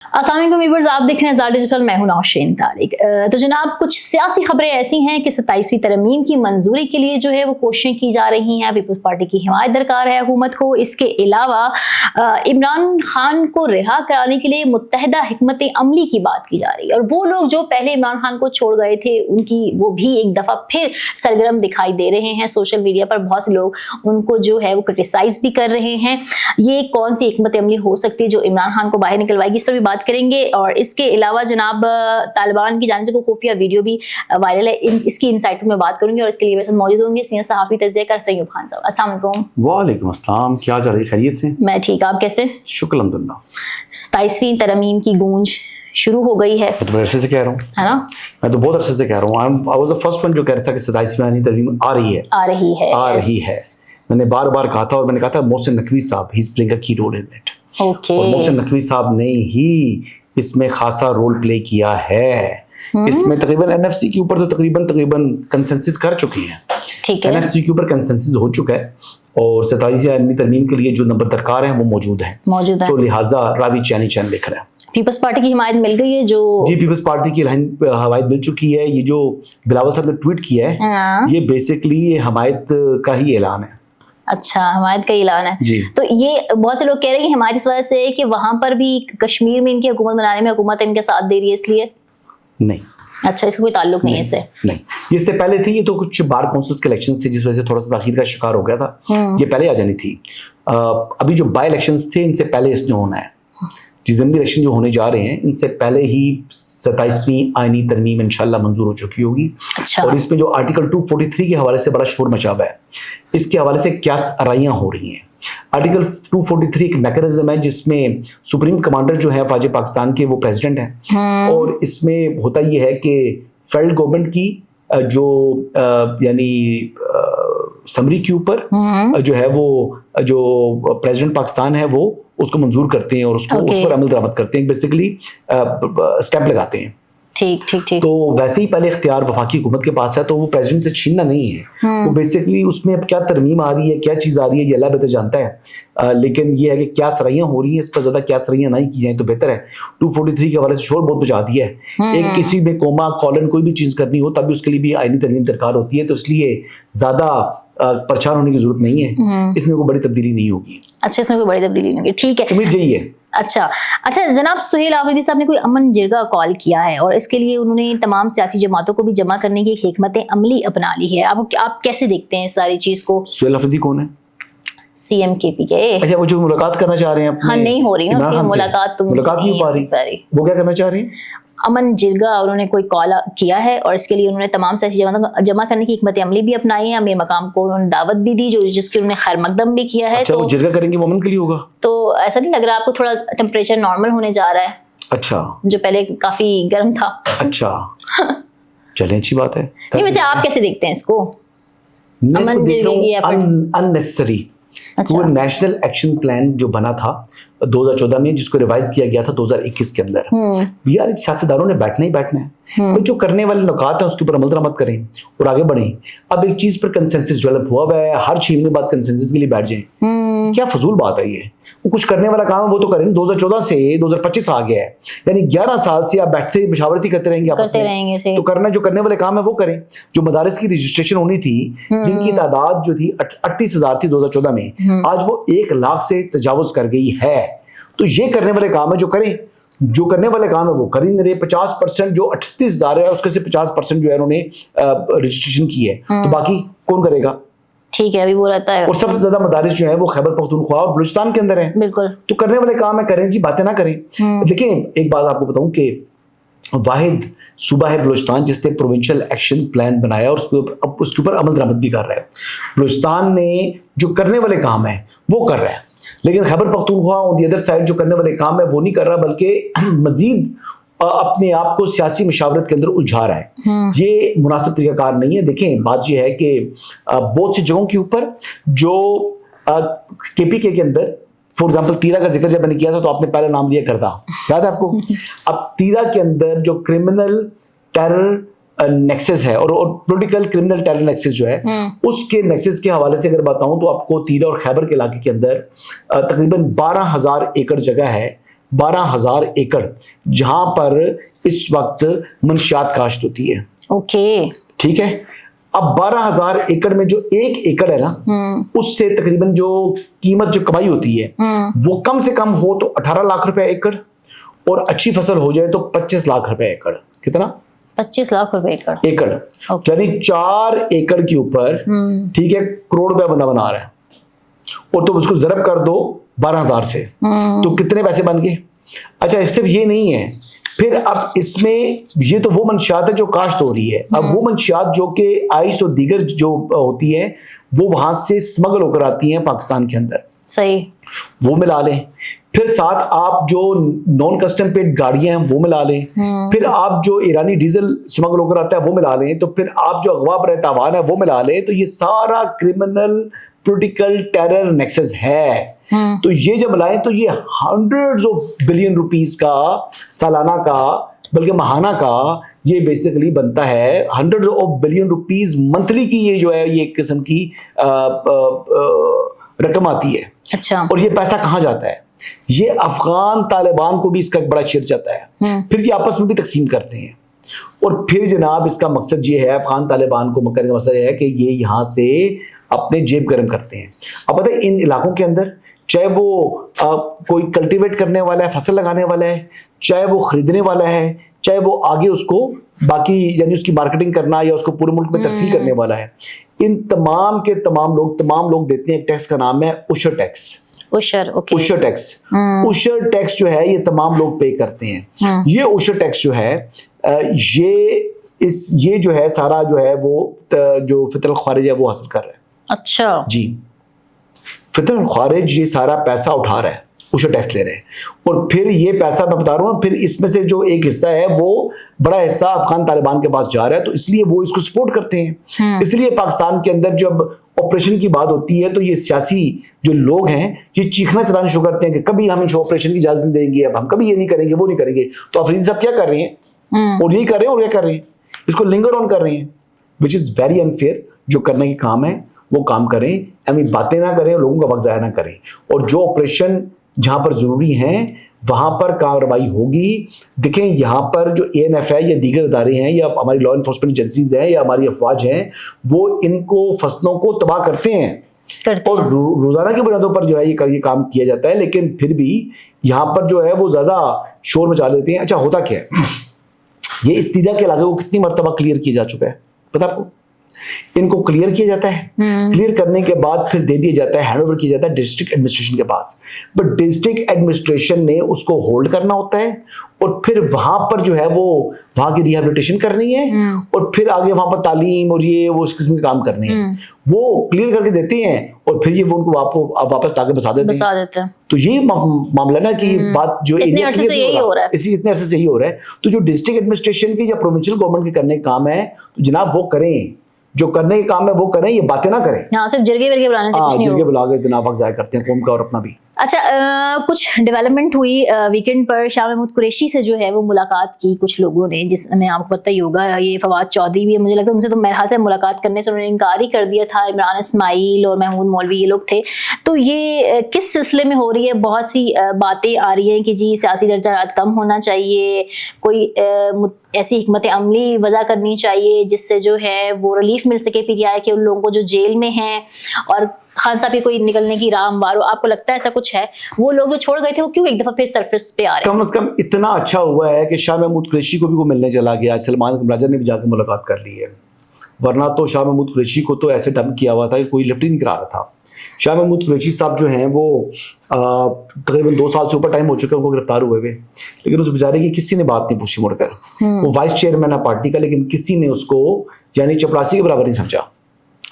अस्सलाम वालेकुम व्यूअर्स, आप देख रहे हैं ज़ार डिजिटल। मैं हूं नौशीन तारिक। तो जनाब, कुछ सियासी खबरें ऐसी हैं कि 27वीं तरमीम की मंजूरी के लिए जो है वो कोशिशें की जा रही हैं। पीपल्स पार्टी की हिमायत दरकार है हुकूमत को। इसके अलावा इमरान खान को रिहा कराने के लिए मुत्तहदा हिकमत अमली की बात की जा रही है, और वो लोग जो पहले इमरान खान को छोड़ गए थे उनकी वो भी एक दफ़ा फिर सरगर्म दिखाई दे रहे हैं। सोशल मीडिया पर बहुत से लोग उनको जो है वो क्रिटिसाइज भी कर रहे हैं। ये कौन सी हिकमत अमली हो सकती है जो इमरान खान को बाहर निकलवाएगी, इस पर भी बात करेंगे। और इसके अलावा जनाब, तालिबान की जानिब से खुफिया वीडियो भी वायरल है, इसकी इनसाइट में बात करूंगी। और इसके लिए मेरे साथ मौजूद होंगे सीनियर सहाफी तज्ज़िया कार सैयद खान साहब। अस्सलाम वालेकुम। वालेकुम अस्सलाम। क्या जा रही है, खैरियत से? मैं ठीक, आप कैसे? शुक्र अल्हम्दुलिल्लाह। 27वीं तरमीम की गूंज शुरू हो गई है। मैं तो अरसे से कह रहा हूँ, है ना? मैं तो बहुत अरसे से कह रहा हूँ। I was the first one जो कह रहा था कि 27वीं तरमीम आ रही है। मैंने बार बार कहा था, और मैंने कहा था मोहसिन नकवी साहब, ही इज प्लेइंग अ की रोल इन इट। ओके। और मोहसिन नकवी साहब ने ही इसमें खासा रोल प्ले किया है। इसमें तकरीबन एनएफसी के ऊपर तो तकरीबन कंसेंसस कर चुके हैं। ठीक है, एनएफसी के ऊपर कंसेंसस हो चुका है, और 27वीं तरमीम के लिए जो नंबर दरकार है वो मौजूद है। तो लिहाजा रावी चैनी चैन लिख रहा है। पीपल्स पार्टी की हिमायत मिल गई है जो जी, पीपल्स पार्टी की हिमायत मिल चुकी है। ये जो बिलावल साहब ने ट्वीट किया है, ये बेसिकली ये हिमायत का ही ऐलान है। अच्छा, हिमायत का ऐलान है जी। तो ये बहुत से लोग कह रहे हैं कि हिमायत इस वजह से है कि वहां पर भी कश्मीर में इनकी हुकूमत बनाने में हुकूमत इनके साथ दे रही है, इसलिए? नहीं। अच्छा, इसका कोई ताल्लुक नहीं है इससे? नहीं, इससे पहले थी। ये तो कुछ बार काउंसिल्स के इलेक्शन थे जिस वजह से थोड़ा सा ताखीर का शिकार हो गया था। ये पहले आ जानी थी। अभी जो बाय इलेक्शंस थे इनसे पहले इसने होना है। ज़िमनी इलेक्शन जो होने जा रहे हैं इनसे पहले ही 27वीं आईनी तरमीम इंशाल्लाह मंजूर हो चुकी होगी। अच्छा। और इसमें जो आर्टिकल 243 के हवाले से बड़ा शोर मचा हुआ है, इसके हवाले से क्या आराइयाँ हो रही हैं। आर्टिकल 243 एक मैकेनिज्म है जिसमें सुप्रीम कमांडर जो है फौज पाकिस्तान के, वो प्रेसिडेंट है। और इसमें होता यह है कि फेडरल गवर्नमेंट की जो यानी समरी के ऊपर जो है वो जो प्रेसिडेंट पाकिस्तान है वो उसको मंजूर करते हैं और उसको उस पर अमल दरामद करते हैं, बेसिकली स्टैंप लगाते हैं। ठीक। तो वैसे ही पहले इख्तियार वफाकी हुकूमत के पास है, तो वो प्रेसिडेंट से छीनना नहीं है। तो बेसिकली उसमें अब क्या तरमीम आ रही है, क्या चीज़ आ रही है, ये अल्लाह बेहतर जानता है। लेकिन ये है कि क्या सराइयाँ हो रही हैं, इस पर ज़्यादा क्या सराइयाँ नहीं की जाए तो बेहतर है। 243 के हवाले से शोर बहुत मचा दिया है। एक किसी में कोमा कॉलन कोई भी चीज़ करनी हो तब भी उसके लिए भी आईनी तरमीम दरकार होती है, तो इसलिए ज़्यादा परेशान होने की जरूरत नहीं है। इसमें कोई बड़ी तब्दीली नहीं होगी। अच्छा, इसमें कोई बड़ी तब्दीली नहीं होगी, ठीक है, उम्मीद यही है। अच्छा जनाब, सुहेल आफरीदी साहब ने कोई अमन जिरगा कॉल किया है और इसके लिए उन्होंने तमाम सियासी जमातों को भी जमा करने की एक हिकमत अमली अपना ली है। आप कैसे देखते हैं इस सारी चीज को? सुहेल आफरीदी कौन है? CMKP के। अच्छा, वो जो मुलाकात करना चाह रहे हैं? हाँ, नहीं हो रही ना मुलाकात नहीं हो पा रही। वो क्या करना चाह रही है? अमन जिरगा उन्होंने कोई कॉल किया है और इसके लिए उन्होंने तमाम सियासी जमातों को जमा करने की हिकमत अमली भी अपनाई है। अमीर मकाम को उन्होंने दावत भी दी, जो जिसके उन्होंने खैर मकदम भी किया है। अच्छा, तो वो जिरगा करेंगे वो अमन के लिए होगा? तो ऐसा नहीं लग रहा आपको? थोड़ा टेम्परेचर नॉर्मल होने जा रहा है। अच्छा, जो पहले काफी गर्म था। अच्छा चलें, अच्छी बात है। नहीं, वैसे आप कैसे देखते हैं इसको? अमन जिरगा की अननेसेसरी। वो नेशनल एक्शन प्लान जो बना था 2014 में, जिसको रिवाइज किया गया था 2021 के अंदर, यार सियासतदारों ने बैठना ही बैठना है। तो जो करने वाले नुकात हैं उसके ऊपर अमल दरामद करें और आगे बढ़ें। अब एक चीज पर कंसेंसस डेवलप हुआ है, हर 6 महीने बाद कंसेंसस के लिए बैठ जाएं, क्या फजूल बात है ये। वो कुछ करने वाला काम है वो तो करें। 2014 से 2025 आ गया है, यानी 11 साल से आप बैठते मशावरती करते रहेंगे आपस में। तो करना जो करने वाले काम है वो करें। जो मदारिस की रजिस्ट्रेशन होनी थी, जिनकी तादाद जो थी 38,000 थी 2014 में, आज वो 1 लाख से तजावुज कर गई है। तो ये करने वाले काम है जो करें, जो करने वाले काम है वो कर ही नहीं रहे। 50% जो 38,000 है उसके से 50% जो है उन्होंने रजिस्ट्रेशन की है, तो बाकी कौन करेगा? ठीक है, अभी वो रहता है। और सबसे ज्यादा मदारिस जो है वो खैबर पख्तूनख्वा और बलूचिस्तान के अंदर है। बिल्कुल। तो करने वाले काम है करें जी, बातें ना करें। देखिए, एक बात आपको बताऊं कि वाहिद सूबा है बलूचिस्तान जिसने प्रोविंशियल एक्शन प्लान बनाया और उसके ऊपर अमल दरामद भी कर रहा है। बलूचिस्तान ने जो करने वाले काम है वो कर रहा है, लेकिन Khyber Pakhtunkhwa on the other side जो करने वाले काम है वो नहीं कर रहा, बल्कि मजीद अपने आप को सियासी मशावरत के अंदर उलझा रहा है। ये मुनासिब तरीकाकार नहीं है। देखें, बात यह है कि बहुत सी जगहों के ऊपर जो KPK के अंदर, फॉर एग्जाम्पल तीरा का जिक्र जब मैंने किया था तो आपने पहले नाम लिया करदा, याद है आपको? अब तीरा के अंदर जो क्रिमिनल टेरर नेक्सस है और पॉलिटिकल क्रिमिनल टेरर नेक्सस जो है, उसके नेक्सस के हवाले से अगर बताऊं तो आपको तीरा और खैबर के इलाके के अंदर तकरीबन 12,000 एकड़ जगह है 12,000 एकड़ जहां पर इस वक्त मंशियात काश्त होती है। ओके। ठीक है, अब 12,000 एकड़ में जो 1 एकड़ है ना, उससे तकरीबन जो कीमत जो कमाई होती है वो कम से कम हो तो 18 लाख रुपए एकड़, और अच्छी फसल हो जाए तो 25 लाख रुपए एकड़। कितना? 25 लाख रुपए एकड़। एकड़ यानी 4 एकड़ के ऊपर, ठीक है, करोड़ रुपया बंदा बना रहा है, और तुम उसको ज़रब कर दो 12,000 से, तो कितने पैसे बन गए? अच्छा, सिर्फ ये नहीं है, फिर अब इसमें ये तो वो मंशियात है जो काश्त हो रही है, अब वो मंशियात जो कि आइस और दीगर जो होती है वो वहां से स्मगल होकर आती हैं पाकिस्तान के अंदर। सही। वो मिला लें, फिर साथ आप जो नॉन कस्टम पेड गाड़ियां हैं वो मिला लें, फिर आप जो ईरानी डीजल स्मगल होकर आता है वो मिला लें, तो फिर आप जो अगवा पर तावान है वो मिला लें, तो ये सारा क्रिमिनल पॉलिटिकल टेरर नेक्सस है। तो ये जब लाएं तो ये हंड्रेड्स ऑफ बिलियन रुपीस का सालाना का, बल्कि महाना का ये बेसिकली बनता है, hundreds of billion rupees monthly की ये जो है ये एक किस्म की रकम आती है। अच्छा। और ये पैसा कहाँ जाता है? ये अफगान तालिबान को भी इसका एक बड़ा शेयर जाता है, फिर ये आपस में भी तकसीम करते हैं, और फिर जनाब इसका मकसद ये है, अफगान तालिबान को करने का मकसद है कि ये यहाँ से अपने जेब गर्म करते हैं। अब पता है इन इलाकों के अंदर चाहे वो कोई कल्टीवेट करने वाला है, फसल लगाने वाला है, चाहे वो खरीदने वाला है, चाहे वो आगे उसको बाकी यानी उसकी मार्केटिंग करना या उसको पूरे मुल्क में तस्वीर करने वाला है, इन तमाम के तमाम लोग देते हैं एक टैक्स का नाम है उशर टैक्स। उशर, ओके। उशर टैक्स, उशर टैक्स जो है ये तमाम लोग पे करते हैं। ये उशर टैक्स जो है ये जो है सारा जो है वो जो फितर खारिज है वो हासिल कर रहा है। अच्छा जी, फितर खारिज ये सारा पैसा उठा रहा है, उशर टैक्स ले रहे हैं, और फिर ये पैसा मैं बता रहा हूँ, फिर इसमें से जो एक हिस्सा है वो बड़ा हिस्सा अफगान तालिबान के पास जा रहा है, तो इसलिए वो इसको सपोर्ट करते हैं। इसलिए पाकिस्तान के अंदर जब ऑपरेशन की बात होती है तो ये सियासी जो लोग हैं ये चीखना चलाना शुरू करते हैं कि कभी हम इन ऑपरेशन की इजाजत नहीं देंगे, अब हम कभी ये नहीं करेंगे, वो नहीं करेंगे। तो अफरीदी साहब क्या कर रहे हैं? और यही कर रहे हैं, और क्या कर रहे हैं? इसको लिंगर ऑन कर रहे हैं, विच इज वेरी अनफेयर। जो करने की काम है वो काम करें, हमें बातें ना करें, लोगों का वक्त ज़ाया ना करें, और जो ऑपरेशन जहां पर जरूरी हैं वहां पर कार्रवाई होगी। देखें यहाँ पर जो ANF है या दीगर इदारे हैं या हमारी लॉ इन्फोर्समेंट एजेंसीज हैं या हमारी अफवाज हैं, वो इनको फसलों को तबाह करते हैं और रोजाना की बुनियादों पर जो है ये काम किया जाता है, लेकिन फिर भी यहाँ पर जो है वो ज्यादा शोर मचा लेते हैं। अच्छा, होता क्या है, ये इस्तीदा के इलाके को कितनी मरतबा क्लियर किया जा चुका है पता आपको? इनको क्लियर किया जाता है, क्लियर करने के बाद फिर दे दिया जाता है, हैंडओवर किया जाता है डिस्ट्रिक्ट एडमिनिस्ट्रेशन के पास, बट डिस्ट्रिक्ट एडमिनिस्ट्रेशन ने उसको होल्ड करना होता है, और फिर वहां पर जो है वो वहां की रिहेबिलिटेशन करनी है, और फिर आगे वहां पर तालीम और ये वो उस किस्म के काम करने हैं। वो क्लियर करके देते हैं और फिर ये वो उनको वापस लाके बसा देते हैं। तो ये मामला ना कि बात जो इतने अरसे से यही हो रहा है, इतने अरसे से यही हो रहा है। तो जो डिस्ट्रिक्ट एडमिनिस्ट्रेशन की या प्रोविंशियल गवर्नमेंट के करने का काम है, तो जनाब वो करें, जो करने के काम है वो करें, ये बातें ना करें। हाँ, सिर्फ जिरगे विरगे बुलाने से कुछ नहीं होगा। जिरगे बुला के जनाब वक्त ज़ाया करते हैं कौम का और अपना भी। अच्छा, कुछ डेवलपमेंट हुई वीकेंड पर, शाह महमूद कुरैशी से जो है वो मुलाकात की कुछ लोगों ने, जिसमें आपको पता ही होगा ये फवाद चौधरी भी है, मुझे लगता है उनसे तो मेरे ख्याल से मुलाकात करने से उन्होंने इनकार ही कर दिया था। इमरान इस्माइल और महमूद मौलवी ये लोग थे। तो ये किस सिलसिले में हो रही है? बहुत सी बातें आ रही हैं कि जी सियासी दर्जा कम होना चाहिए, कोई ऐसी हिकमत अमली वजह करनी चाहिए जिससे जो है वो रिलीफ मिल सके PTI के उन लोगों को जो जेल में हैं, और खान साहब की कोई निकलने की राह हमवार हो। आपको लगता है ऐसा कुछ है? वो लोग जो छोड़ गए थे वो क्यों एक दफा फिर सरफेस पे आ रहे हैं? कम से कम इतना अच्छा हुआ है कि शाह महमूद कुरैशी को भी वो मिलने चला गया, आज सलमान कमराजा ने भी जाकर मुलाकात कर ली है, वरना तो शाह महमूद कुरैशी को तो ऐसे डंप किया हुआ था कि कोई लिफ्ट ही नहीं करा रहा था। शाह महमूद कुरैशी साहब जो हैं वो तकरीबन 2 साल से ऊपर टाइम हो चुका है उनको गिरफ्तार हुए हुए, लेकिन उस बेचारे की किसी ने बात नहीं पूछी मुड़कर। वो वाइस चेयरमैन है पार्टी का, लेकिन किसी ने उसको यानी चपरासी के बराबर नहीं समझा।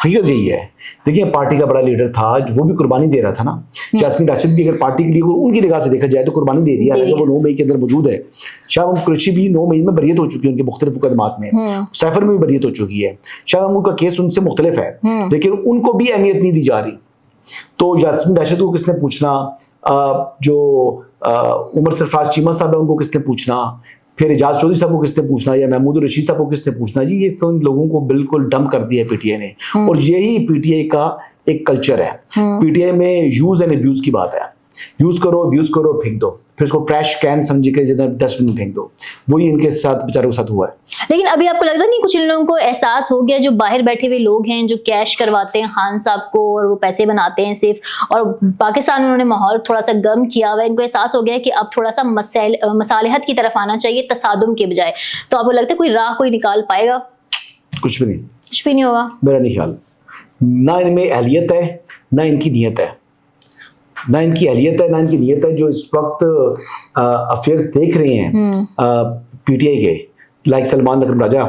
हकीकत यही है। देखिए, पार्टी का बड़ा लीडर था, वो भी कुर्बानी दे रहा था ना। जासमीन राशिद भी अगर पार्टी के लिए उनकी निगाह से देखा जाए तो कुर्बानी दे रही है, हालांकि वो 9 मई के अंदर मौजूद है। शाह महमूद कुरैशी भी 9 मई में बरियत हो चुकी है उनके मुख्तलिफ मुकदमात में, सैफर में भी बरियत हो चुकी है। शाह महमूद का केस उनसे मुख्तलिफ है, लेकिन उनको भी अहमियत नहीं दी जा रही। तो जासमीन राशिद को किसने पूछना, जो उमर सरफराज चीमा साहब है उनको किसने पूछना, फिर एजाज चौधरी साहब को किसने पूछना, या महमूद रशीद साहब को किसने पूछना? जी, ये सब लोगों को बिल्कुल डंप कर दिया PTI ने, और यही PTI का एक कल्चर है। PTI में यूज एंड अब्यूज की बात है। यूज करो, अब्यूज करो, फेंक दो, फिर उसको ट्रैश कैन समझ के डस्टबिन में फेंक दो। वही इनके साथ बेचारों के साथ हुआ है। लेकिन अभी आपको लगता नहीं कुछ इन लोगों को एहसास हो गया, जो बाहर बैठे हुए लोग हैं जो कैश करवाते हैं खान साहब को और वो पैसे बनाते हैं सिर्फ, और पाकिस्तान उन्होंने माहौल थोड़ा सा गर्म किया हुआ है, इनको एहसास हो गया है कि अब थोड़ा सा मसालिहत की तरफ आना चाहिए तसादुम के बजाय। तो आपको लगता है कोई राह कोई निकाल पाएगा? कुछ भी नहीं, कुछ भी नहीं होगा, मेरा नहीं ख्याल। ना इनमें अहलियत है, ना इनकी नीयत है, ना इनकी अहलियत है, ना इनकी नीयत है। जो इस वक्त अफेयर्स देख रहे हैं पीटीआई के, लाइक सलमान अकरम राजा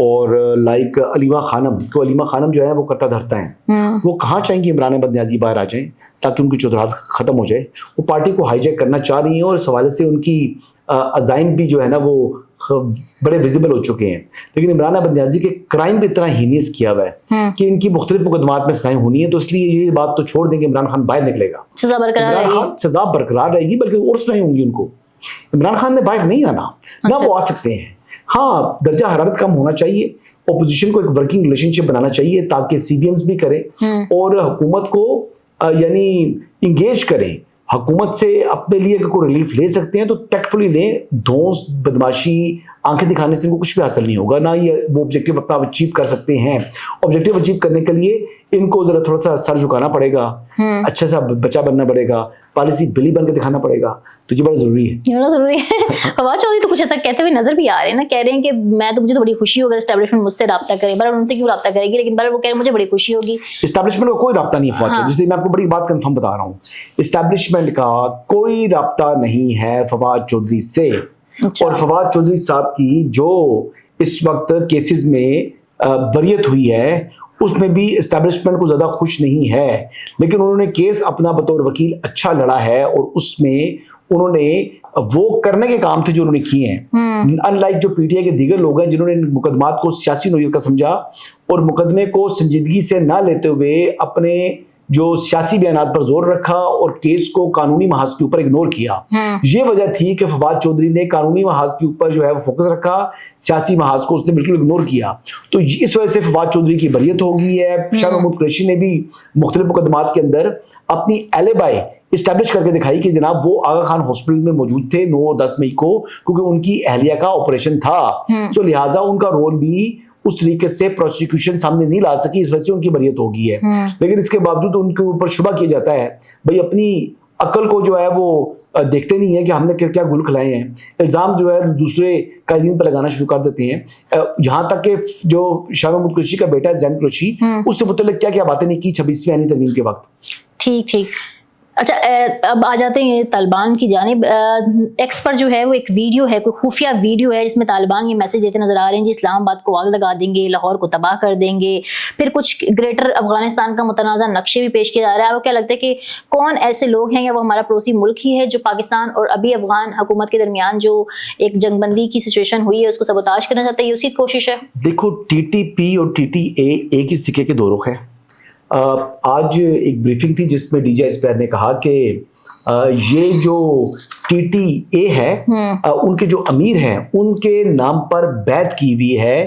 और लाइक अलीमा खानम, तो अलीमा खानम जो है वो करता धरता है, वो कहाँ चाहेंगे इमरान अहमद न्याजी बाहर आ जाएं ताकि उनकी चौधरात खत्म हो जाए। वो पार्टी को हाईजैक करना चाह रही हैं और इस हवाले से उनकी अजाइम भी जो है ना वो बड़े विजिबल हो चुके हैं। लेकिन इमरान अहमद न्याजी के क्राइम भी इतना हीनियस किया हुआ है कि इनकी मुख्तलिफ मुकदमात में सजाएं होनी है, तो इसलिए ये बात तो छोड़ देंगे, इमरान खान बाहर निकलेगा, सजा बरकरार रहेगी, सजा बरकरार रहेगी, बल्कि और सजाएं होंगी उनको। इमरान खान ने बाहर नहीं आना, ना वो आ सकते हैं। हाँ, दर्जा हरारत कम होना चाहिए, ओपोजिशन को एक वर्किंग रिलेशनशिप बनाना चाहिए ताकि सीबीएम्स भी करें और हुकूमत को यानी इंगेज करें। हुकूमत से अपने लिए अगर कोई रिलीफ ले सकते हैं तो टैक्टफुली लें। धौंस, बदमाशी, आंखें दिखाने से इनको कुछ भी हासिल नहीं होगा, ना ये वो ऑब्जेक्टिव अपना अचीव कर सकते हैं। ऑब्जेक्टिव अचीव करने के लिए इनको जरा थोड़ा सा सर झुकाना पड़ेगा, अच्छा सा बच्चा बनना पड़ेगा, पॉलिसी बिली बन के दिखाना पड़ेगा, तो ये बड़ा जरूरी है। ये बड़ा जरूरी है। फवाद चौधरी तो कुछ ऐसा कहते हुए नजर भी आ रहे हैं ना, कह रहे हैं कि मुझे तो बड़ी खुशी होगी एस्टैब्लिशमेंट मुझसे रब्ता करे, बराबर उनसे क्यों रब्ता करेगी, लेकिन बराबर वो कह रहे हैं मुझे बड़ी खुशी होगी। एस्टैब्लिशमेंट का कोई रब्ता नहीं है फवाद चौधरी, इसलिए मैं आपको बड़ी बात कंफर्म बता रहा हूँ, एस्टैब्लिशमेंट का कोई रब्ता नहीं है फवाद चौधरी से। और फवाद चौधरी साहब की जो इस वक्त केसेस में बरियत हुई है उसमें भी एस्टैब्लिशमेंट को ज्यादा खुश नहीं है, लेकिन उन्होंने केस अपना बतौर वकील अच्छा लड़ा है और उसमें उन्होंने वो करने के काम थे जो उन्होंने किए हैं। अनलाइक जो पीटीआई के दीगर लोग हैं जिन्होंने मुकदमात को सियासी नोयत का समझा और मुकदमे को संजीदगी से ना लेते हुए अपने जो सियासी बयानात पर जोर रखा और केस को कानूनी महाज के ऊपर इग्नोर किया। ये वजह थी कि फवाद चौधरी ने कानूनी महाज के ऊपर जो है वो फोकस रखा, सियासी महाज को उसने बिल्कुल इग्नोर किया। तो इस वजह से फवाद चौधरी की बरियत हो गई है। शाह महमूद कुरैशी ने भी मुख्तलिफ मुकदमात के अंदर अपनी एलिबाई इस्टेब्लिश करके दिखाई कि जनाब वो आगा खान हॉस्पिटल में मौजूद थे 9 और 10 मई को, क्योंकि उनकी अहलिया का ऑपरेशन था। तो लिहाजा उनका रोल भी उस तरीके से प्रोसिक्यूशन सामने नहीं ला सकी, इस वजह से उनकी बरियत हो गई है। लेकिन इसके बावजूद उनके ऊपर शुबा किया जाता है, भाई अपनी अकल को जो है वो देखते नहीं है कि हमने क्या गुल खिलाए हैं। इल्जाम जो है दूसरे कायदीन पर लगाना शुरू कर देते हैं। यहाँ तक कि जो शाह महमूद कुरैशी का बेटा है जैन कुरैशी, उससे मुतल्लिक क्या क्या बातें नहीं की 26वीं आईनी तरमीम के वक्त। ठीक। अच्छा, अब आ जाते हैं तालिबान की जानिब। एक्स पर जो है वो एक वीडियो है, कोई खुफिया वीडियो है जिसमें तालिबान ये मैसेज देते नजर आ रहे हैं जी इस्लामाबाद को आग लगा देंगे, लाहौर को तबाह कर देंगे। फिर कुछ ग्रेटर अफगानिस्तान का मुतनाज़ा नक्शे भी पेश किया जा रहा है। आपको क्या लगता है कि कौन ऐसे लोग हैं या वो हमारा पड़ोसी मुल्क ही है जो पाकिस्तान और अभी अफगान हुकूमत के दरमियान जो एक जंगबंदी की सिचुएशन हुई है उसको सबोताज करना चाहते हैं, उसकी कोशिश है? देखो, TTP और TTA एक ही सिक्के के दो रुख है। आज एक ब्रीफिंग थी जिसमें डीजे इस्पैर ने कहा कि ये जो TTA है उनके जो अमीर हैं उनके नाम पर बैत की हुई है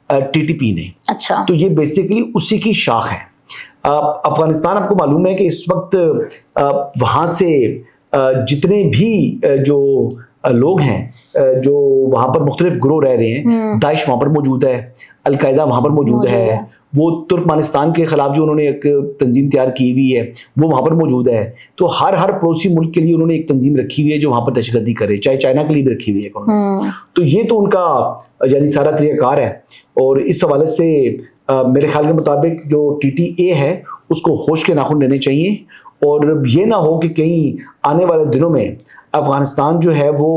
TTP ने। अच्छा, तो ये बेसिकली उसी की शाख है। अफगानिस्तान, आपको मालूम है कि इस वक्त वहां से जितने भी जो लोग हैं जो वहां पर मुख्तलिफ ग्रोह रह रहे हैं, दाइश वहां पर मौजूद है, अलकायदा वहां पर मौजूद है, वो तुर्कमानिस्तान के खिलाफ जो उन्होंने एक तंजीम तैयार की हुई है वो वहां पर मौजूद है। तो हर पड़ोसी मुल्क के लिए उन्होंने एक तंजीम रखी हुई है जो वहां पर दहशतगर्दी करे, चाहे चाइना के लिए भी रखी हुई है। तो ये तो उनका यानी सारा तरीकाकार है। और इस हवाले से मेरे ख्याल के मुताबिक जो TTA है उसको होश के नाखून लेने चाहिए और ये ना हो कि कहीं आने वाले दिनों में अफगानिस्तान जो है वो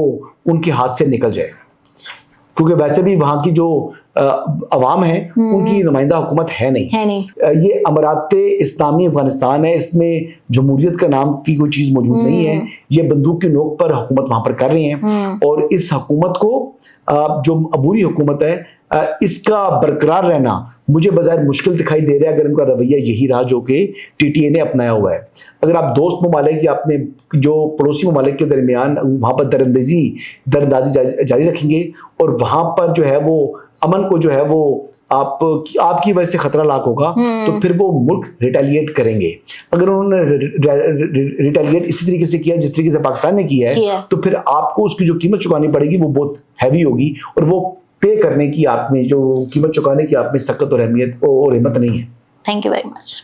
उनके हाथ से निकल जाए, क्योंकि वैसे भी वहां की जो अवाम है उनकी नुमाइंदा हुकूमत है नहीं। ये अमरात इस्लामी अफगानिस्तान है, इसमें जमहूरियत का नाम की कोई चीज मौजूद नहीं है। ये बंदूक की नोक पर हुकूमत वहां पर कर रहे हैं और इस हुकूमत को जो अबूरी हुकूमत है इसका बरकरार रहना मुझे बाज़ाहिर मुश्किल दिखाई दे रहा है अगर उनका रवैया यही रहा जो कि TTA ने अपनाया हुआ है। अगर आप दोस्त ममालिक या अपने जो पड़ोसी ममालिक के दरमियान वहाँ पर दरअंदाजी जारी रखेंगे और वहाँ पर जो है वो अमन को जो है वो आपकी वजह से खतरा लाक होगा, तो फिर वो मुल्क रिटेलिएट करेंगे। अगर उन्होंने रिटेलिएट इसी तरीके से किया जिस तरीके से पाकिस्तान ने किया है, तो फिर आपको उसकी जो कीमत चुकानी पड़ेगी वो बहुत हैवी होगी, और वो पे करने की आप में, जो कीमत चुकाने की आप में सख्त और अहमियत और हिम्मत नहीं है। Thank you very much.